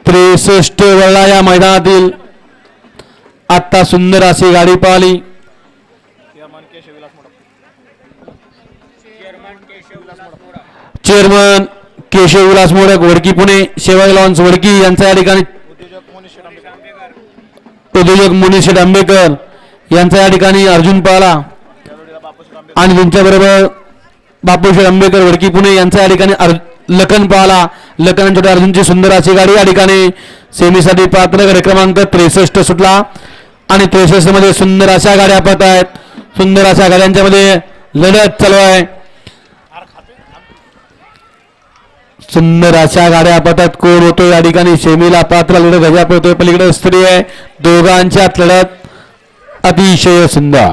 63 वळला या मैदानातील आता सुंदर अशी गाडी पाहिली चेअरमन केशव विलास मोडक वडकी पुणे शेवाई लॉन्स वडकी यांच्या या ठिकाणी उद्योजक मुनीशेठ आंबेकर यांचा या ठिकाणी अर्जुन पाला आणि त्यांच्याबरोबर बापूशेठ आंबेकर वडकी पुणे यांचा या ठिकाणी लखन पाला लखन छोट्या अर्जुनची सुंदर अशी गाडी या ठिकाणी सेमीसाठी पात्र गट क्रमांक 63 सुटला आणि 63 मध्ये सुंदर अशा गाड्या पळत आहेत सुंदर अशा गाड्यांच्या मध्ये लढत चालू आहे सुंदर अशा गाड्या पळतात कोण होतो या ठिकाणी सेमीला पात्र लढत गजा पळतोय पलीकडे स्त्री आहे दोघांच्यात लढत अतिशय सुंदर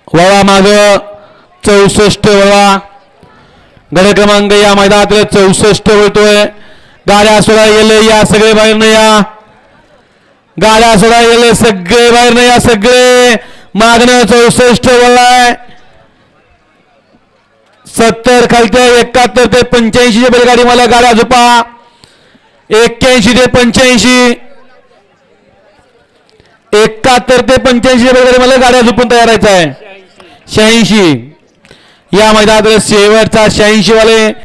वळा माग 64 वळा गड क्रमांक या मैदानात 64 होतोय गाड्या सोडा गेले या सगळे बाहेर नाही या गाड्या सोडा गेले सगळे बाहेर नाही या सगळे मागणं 64 वळाय 70 खालते 71 ते 85 ची बैलगाडी मला गाड्या झोपा 81 ते 85 71 ते 85 बैलगाडी मला गाड्या झोपून तयार आहे 86 या मैदानात शेवटचा 86 वाले